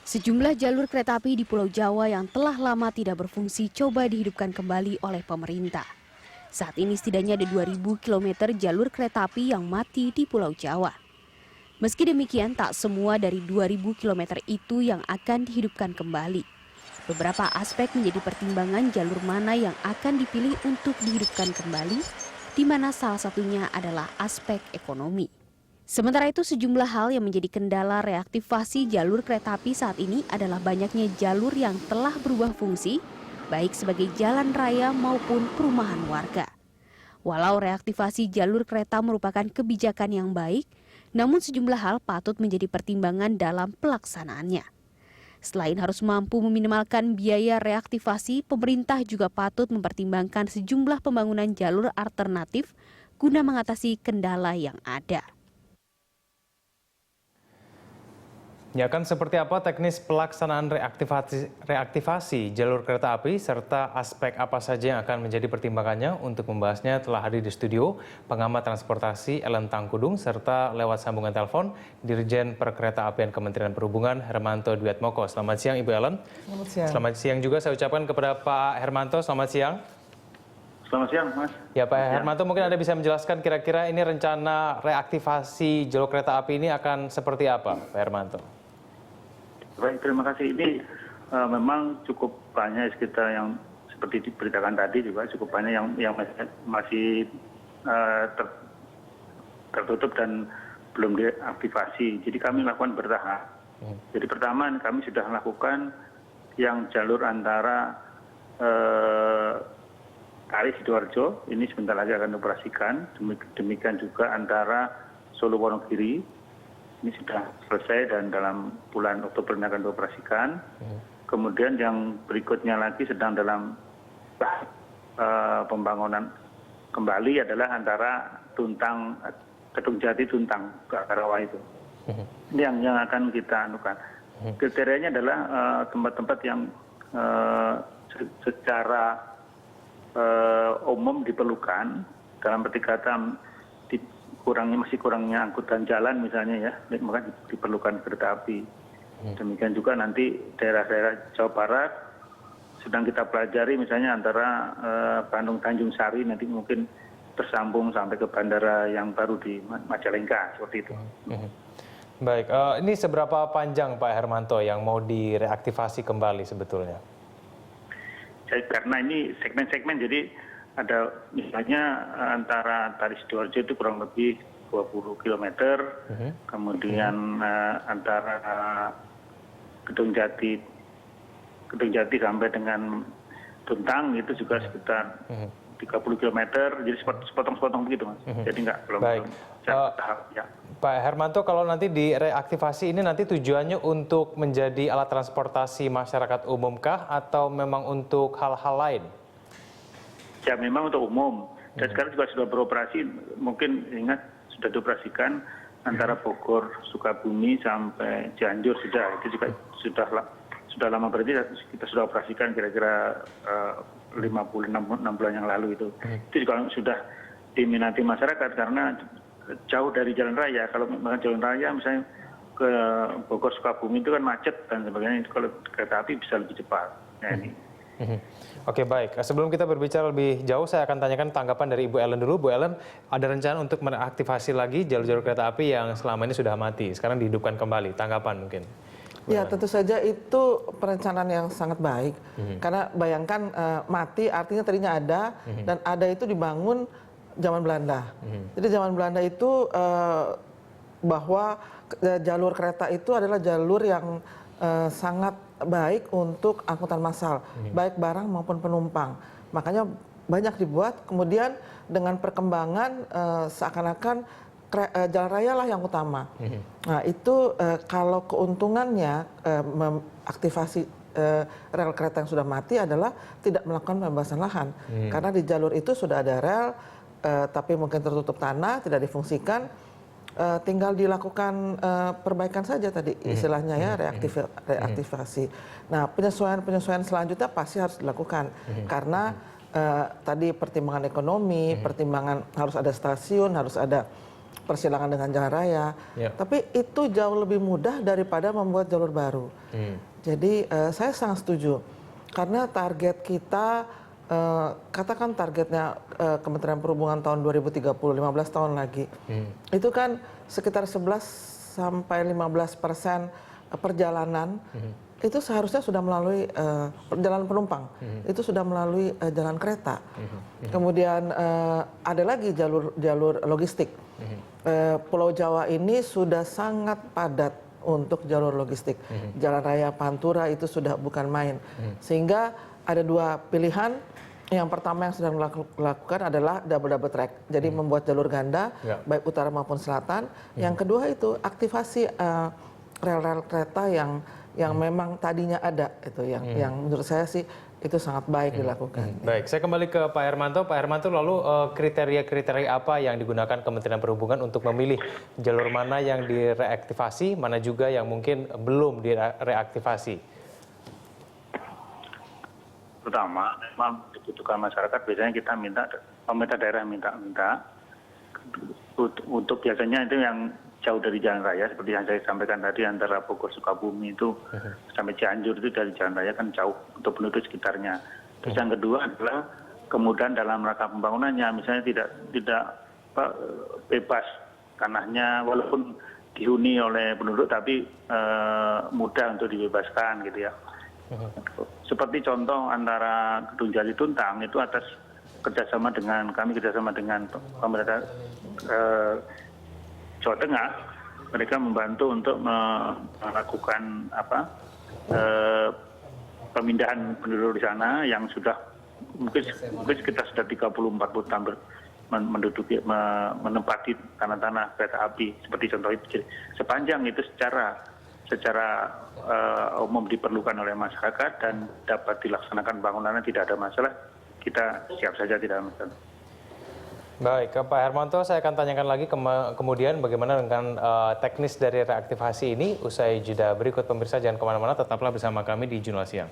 Sejumlah jalur kereta api di Pulau Jawa yang telah lama tidak berfungsi coba dihidupkan kembali oleh pemerintah. Saat ini setidaknya ada 2.000 km jalur kereta api yang mati di Pulau Jawa. Meski demikian, tak semua dari 2.000 km itu yang akan dihidupkan kembali. Beberapa aspek menjadi pertimbangan jalur mana yang akan dipilih untuk dihidupkan kembali, di mana salah satunya adalah aspek ekonomi. Sementara itu, sejumlah hal yang menjadi kendala reaktivasi jalur kereta api saat ini adalah banyaknya jalur yang telah berubah fungsi, baik sebagai jalan raya maupun perumahan warga. Walau reaktivasi jalur kereta merupakan kebijakan yang baik, namun sejumlah hal patut menjadi pertimbangan dalam pelaksanaannya. Selain harus mampu meminimalkan biaya reaktivasi, pemerintah juga patut mempertimbangkan sejumlah pembangunan jalur alternatif guna mengatasi kendala yang ada. Ya, kan seperti apa teknis pelaksanaan reaktivasi jalur kereta api serta aspek apa saja yang akan menjadi pertimbangannya. Untuk membahasnya telah hadir di studio pengamat transportasi Ellen Tangkudung serta lewat sambungan telepon Dirjen Perkeretaapian Kementerian Perhubungan Hermanto Dwiatmoko. Selamat siang Ibu Ellen. Selamat siang. Selamat siang juga saya ucapkan kepada Pak Hermanto. Selamat siang. Selamat siang, Mas. Ya, Pak Hermanto, mungkin Anda bisa menjelaskan kira-kira ini rencana reaktivasi jalur kereta api ini akan seperti apa, Pak Hermanto? Baik, terima kasih. Ini memang cukup banyak sekitar yang seperti diberitakan tadi juga cukup banyak yang masih tertutup dan belum diaktifasi. Jadi kami lakukan bertahap. Jadi pertama kami sudah melakukan yang jalur antara Kali Sidoarjo, ini sebentar lagi akan dioperasikan. Demikian juga antara Solo Wonogiri. Ini sudah selesai dan dalam bulan Oktober ini akan dioperasikan. Kemudian yang berikutnya lagi sedang dalam pembangunan kembali adalah antara Kedung Jati Tuntang ke Karawang itu. Ini yang akan kita anukan. Kriterianya adalah tempat-tempat yang secara umum diperlukan, dalam arti kata masih kurangnya angkutan jalan misalnya ya, maka diperlukan kereta api. Demikian juga nanti daerah-daerah Jawa Barat sedang kita pelajari misalnya antara Bandung Tanjung Sari nanti mungkin tersambung sampai ke bandara yang baru di Majalengka seperti itu. Baik, ini seberapa panjang Pak Hermanto yang mau direaktivasi kembali sebetulnya? Karena ini segmen-segmen, jadi ada misalnya antara Kali Sidoarjo itu kurang lebih 20 km, kemudian antara Kedung Jati sampai dengan Tuntang itu juga sekitar 30 km, jadi sepotong-sepotong begitu, Mas. Jadi belum tahap ya. Pak Hermanto, kalau nanti direaktivasi ini nanti tujuannya untuk menjadi alat transportasi masyarakat umum kah atau memang untuk hal-hal lain? Ya memang untuk umum, dan sekarang juga sudah beroperasi, mungkin ingat sudah dioperasikan antara Bogor, Sukabumi sampai Cianjur itu juga sudah lama, berarti kita sudah operasikan kira-kira 6 bulan yang lalu itu. Itu juga sudah diminati masyarakat karena jauh dari jalan raya. Kalau memang jalan raya misalnya ke Bogor, Sukabumi itu kan macet dan sebagainya, itu kalau kereta api bisa lebih cepat. Nah, ini. Oke, baik. Sebelum kita berbicara lebih jauh, saya akan tanyakan tanggapan dari Ibu Ellen dulu. Bu Ellen, ada rencana untuk mereaktivasi lagi jalur-jalur kereta api yang selama ini sudah mati, sekarang dihidupkan kembali. Tanggapan mungkin? Ya, tentu saja itu perencanaan yang sangat baik. Karena bayangkan mati artinya tadinya ada, dan ada itu dibangun zaman Belanda. Jadi zaman Belanda itu bahwa jalur kereta itu adalah jalur yang sangat baik untuk angkutan massal, baik barang maupun penumpang. Makanya banyak dibuat, kemudian dengan perkembangan seakan-akan jalan raya lah yang utama. Nah itu kalau keuntungannya mengaktifasi rel kereta yang sudah mati adalah tidak melakukan pembebasan lahan. Karena di jalur itu sudah ada rel, tapi mungkin tertutup tanah, tidak difungsikan. Tinggal dilakukan perbaikan saja tadi istilahnya ya, reaktivasi. Nah penyesuaian selanjutnya pasti harus dilakukan karena tadi pertimbangan ekonomi, pertimbangan harus ada stasiun, harus ada persilangan dengan jalan raya. Ya. Tapi itu jauh lebih mudah daripada membuat jalur baru. Jadi saya sangat setuju karena target kita, katakan targetnya Kementerian Perhubungan tahun 2030, 15 tahun lagi, itu kan sekitar 11 sampai 15% perjalanan itu seharusnya sudah melalui perjalanan penumpang, itu sudah melalui jalan kereta. Kemudian ada lagi jalur logistik. Pulau Jawa ini sudah sangat padat untuk jalur logistik. Jalan Raya Pantura itu sudah bukan main. Sehingga ada dua pilihan. Yang pertama yang sedang dilakukan adalah double track. Jadi membuat jalur ganda, baik utara maupun selatan. Yang kedua itu aktivasi rel-rel kereta yang memang tadinya ada, itu yang menurut saya sih itu sangat baik dilakukan. Baik, saya kembali ke Pak Hermanto. Pak Hermanto, lalu kriteria-kriteria apa yang digunakan Kementerian Perhubungan untuk memilih jalur mana yang direaktivasi, mana juga yang mungkin belum direaktivasi? Pertama, memang dibutuhkan masyarakat, biasanya kita minta, pemerintah daerah minta untuk biasanya itu yang jauh dari jalan raya, seperti yang saya sampaikan tadi, antara Bogor Sukabumi itu sampai Cianjur itu dari jalan raya kan jauh untuk penduduk sekitarnya. Terus yang kedua adalah kemudian dalam rangka pembangunannya, misalnya tidak bebas tanahnya, walaupun dihuni oleh penduduk tapi mudah untuk dibebaskan gitu ya. Seperti contoh antara Gedung Jati Tuntang itu atas kerjasama dengan pemerintah Jawa Tengah, mereka membantu untuk melakukan pemindahan penduduk di sana yang sudah mungkin kita sudah 30-40 tahun menempati tanah-tanah kereta api seperti contoh itu. Sepanjang itu secara umum diperlukan oleh masyarakat dan dapat dilaksanakan bangunannya, tidak ada masalah, kita siap saja, tidak ada masalah. Baik, ke Pak Hermanto saya akan tanyakan lagi kemudian bagaimana dengan teknis dari reaktivasi ini. Usai jeda berikut, pemirsa jangan kemana-mana, tetaplah bersama kami di Jurnal Siang.